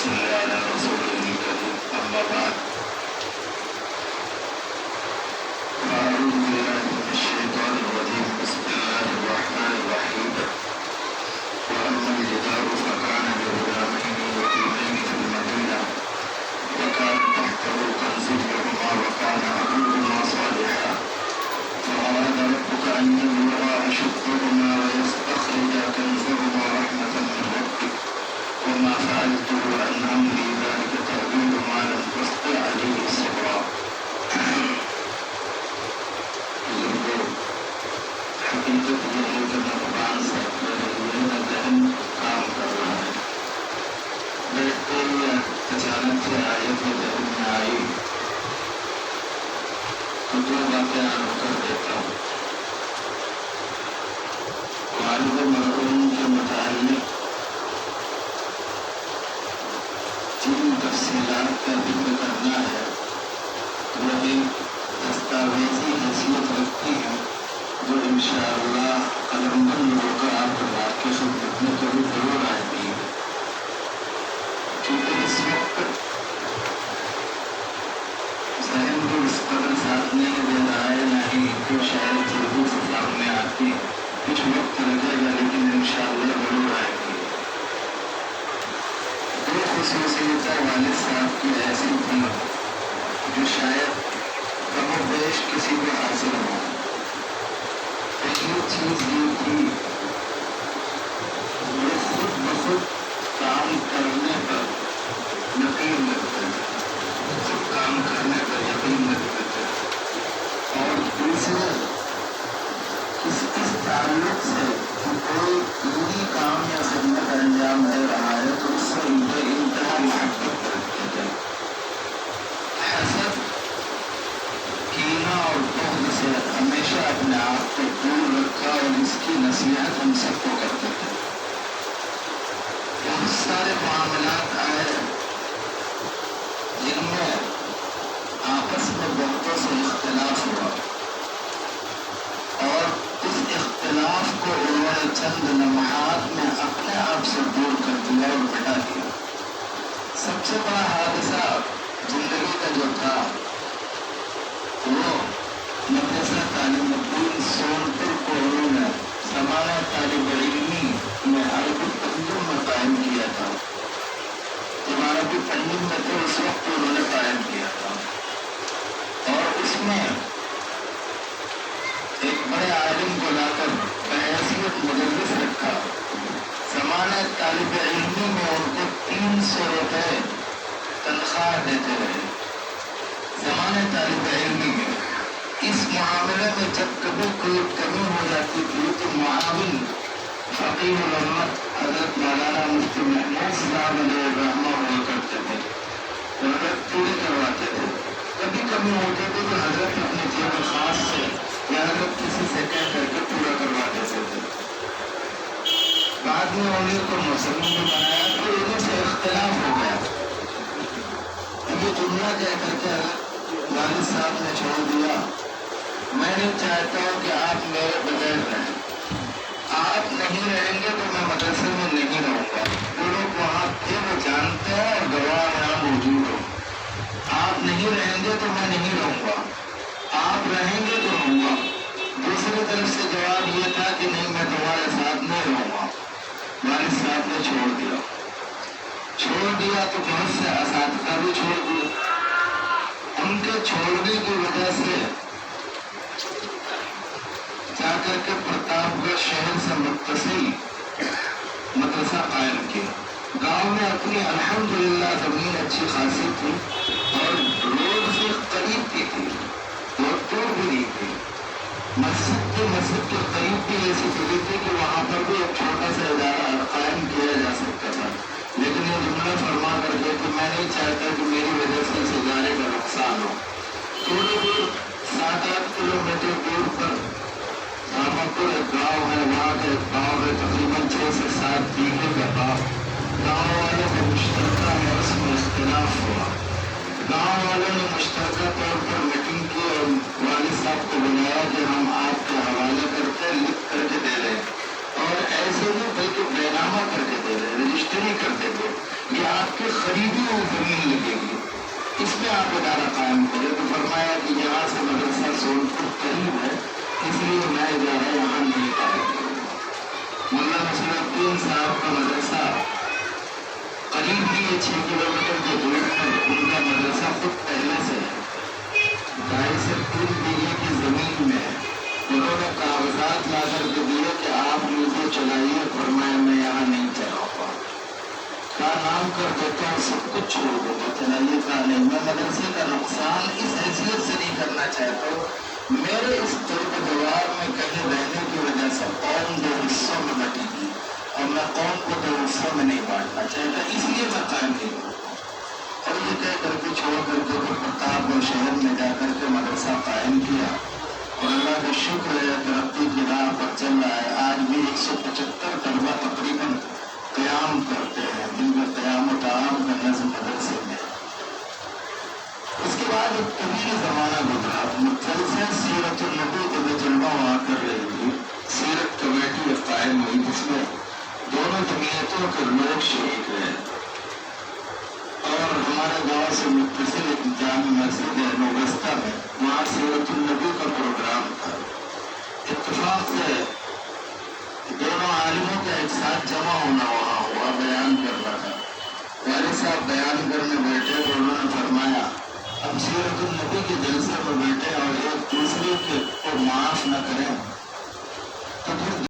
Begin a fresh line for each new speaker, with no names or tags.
صل على رسوله الكريم أما بعد فأعوذ بالله من الشيطان الرجيم بسم الله الرحمن الرحيم وأما الجدار فكان لغلامين يتيمين في المدينة وكان تحته كنز لهما وكان أبوهما صالحا فأراد ربك أن يبلغا أشدهما ويستخرجا كنزهما رحمة من ربك وما فعلته عن أمري ذلك تأويل ما لم تستطع عليه صبرا. حقیقت یہ ہے کہ میں قرآن سے میرا ذہن کام کر رہا ہے. بیٹھتے ہوئے اچانک سے آیت ذہن میں آئی تو دو باتیں عرض کر دیتا ہوں. والد مرحوم کے متعلق جن تفصیلات کا ذکر کرنا ہے وہ ایک دستاویزی حیثیت رکھتی ہے جو انشاءاللہ قلم بند ہو کر آپ کو بات کی خدمت میں کبھی ضرور آئے گی. کیونکہ اس وقت ذہن کو اس قدر ساتھ نہیں دے رہا ہے نہ ہی جو شاید جلدی سے سامنے آتی کچھ وقت لگے گا لیکن انشاءاللہ ضرور آئے گی. دو خصوصیتیں والد صاحب کی ایسی تھی جو شاید کم و بیش کسی کو حاصل ہو. پہلی چیز یہ تھی وہ خود بخود کام کرنے پر یقین رکھتے تھے، خود کام کرنے پر یقین رکھتے تھے. اور دوسرے اس تعلق سے کہ کوئی دینی کام یا خدمت انجام دے رہا ہے تو اس سے انتہا محبت رکھتے تھے. حسد، کینہ اور بغض سے ہمیشہ اپنے آپ کو دور رکھا اور اس کی نصیحت ہم سب کو کرتے تھے. بہت سارے معاملات آئے جن میں آپس میں بہتوں سے اختلاف ہوا اور اس اختلاف کو انہوں نے چند لمحات میں اپنے آپ سے دور کر دیا اور مٹا دیا. سب سے بڑا حادثہ زندگی کا جو تھا وہ مدرسہ تعلیم الدین سونپور کو انہوں نے زمانہ طالب علمی میں عربی پنجم میں قائم کیا تھا. جب عربی پنجم میں تھے اس وقت انہوں نے قائم کیا تھا اور اس میں ایک بڑے عالم کو لا کر بحیثیت مدرس رکھا. زمانہ طالب علمی میں ان کو 300 روپے تنخواہ دیتے رہے. زمانہ طالب علمی میں اس معاملے میں جب کبھی کوئی کمی ہو جاتی تھی تو معاون فقیر الامت حضرت مولانا مفتی محمود صاحب علیہ الرحمہ ہوا کرتے تھے. وہ حضرت پورے کرواتے تھے. کبھی کمی ہوتی تھی تو حضرت اپنے جیب خاص سے یا حضرت کسی سے کہہ کر کے پورا کروا دیتے تھے. بعد میں انہیں کو مسلم بھی بنایا تو انہیں سے اختلاف ہو گیا. یہ جملہ کہہ کر کے والد صاحب نے چھوڑ دیا میں نہیں چاہتا ہوں کہ آپ میرے بغیر رہیں. آپ نہیں رہیں گے تو میں مدرسے میں نہیں رہوں گا. جو لوگ وہاں تھے وہ جانتے ہیں اور گواہ یہاں موجود ہو. آپ نہیں رہیں گے تو میں نہیں رہوں گا. آپ رہیں گے تو رہوں گا. دوسری طرف سے جواب یہ تھا کہ نہیں میں تمہارے ساتھ نہیں رہوں گا. والد صاحب نے چھوڑ دیا تو بہت سے اساتذہ بھی چھوڑ دیے. ان کے چھوڑنے کی وجہ سے جا کر کے پرتاپ گڑھ شہر سے متصل مدرسہ قائم کیا. گاؤں میں اپنی الحمدللہ زمین اچھی خاصی تھی اور روڈ سے قریب بھی تھی، بہت دور بھی نہیں تھی. مسجد کے قریب بھی ایسی جگہ تھی کہ وہاں پر بھی ایک چھوٹا سا ادارہ قائم کیا جا سکتا تھا. لیکن یہ جملہ فرما کر کے کہ میں نہیں چاہتا کہ میری وجہ سے اس ادارے کا نقصان ہو. تھوڑی دور 7-8 کلومیٹر دور پر رامپور ایک گاؤں ہے. وہاں کا ایک گاؤں ہے تقریباً 6 سے 7 بیگھے کا گاؤں. گاؤں والوں کو مشترکہ ہے اس میں اختلاف ہوا. گاؤں والوں نے مشترکہ طور پر میٹنگ کی اور والد صاحب کو بلایا کہ ہم آپ کے حوالے کرتے لکھ کر کے دے رہے ہیں اور ایسے نہیں بلکہ بینامہ کر کے دے رہے ہیں، رجسٹری کر دیتے. یہ آپ کے خرید مسجد قریب ہے، اس لیے میں ادارہ یہاں نہیں قائم کروں گا۔ ملا نصیر الدین صاحب کا مدرسہ قریب ہی ہے، 6 کلومیٹر کی دور پر ان کا مدرسہ خود پہلے سے ہے، 2.5 سے 3 بیگھے کی زمین میں ہے۔ انہوں نے کاغذات لا کر کے دیے کہ آپ مجھے چلائیے، فرمایا میں یہاں نہیں چلا پاؤں، کا نام کر دیتا ہوں، سب کچھ چھوڑ دیتا، چلائیے کا نہیں۔ میں مدرسے کا نقصان اس حیثیت سے نہیں کرنا چاہتا ہوں، میرے اس ترک دیوار میں کہیں رہنے کی وجہ سے قوم 2 حصوں میں بٹی گئی اور میں قوم کو 2 حصوں میں نہیں بانٹنا چاہتا، اس لیے میں قائم نہیں کرتا۔ اور یہ کہہ کر کے چھوڑ کر کے پرتاپ گڑھ شہر میں جا کر کے مدرسہ قائم کیا، اور اللہ کا شکر ہے ترقی کی راہ پر چل رہا ہے۔ آج بھی 175 طلبہ تقریباً قیام کرتے ہیں، جن کا قیام و تعام کا نظم مدرسے میں۔ اس کے بعد ایک طویل زمانہ گزرا، مسلسل سیرت النبی کو بیت اللہ وہاں کر رہی تھی، سیرت کمیٹی قائم ہوئی جس میں دونوں جمعیتوں کے لوگ شریک رہے، اور ہمارے گاؤں سے متصل ایک جامع مسجد ہے نوگستہ میں، وہاں سیرت النبی کا پروگرام تھا۔ اتفاق سے دونوں عالموں کا ایک ساتھ جمع ہونا وہاں ہوا، بیان کرنا تھا۔ والد صاحب بیان کرنے بیٹھے تو انہوں نے فرمایا اب سیرت النبی کے جلسے میں بیٹھے اور ایک دوسرے کو معاف نہ کریں تو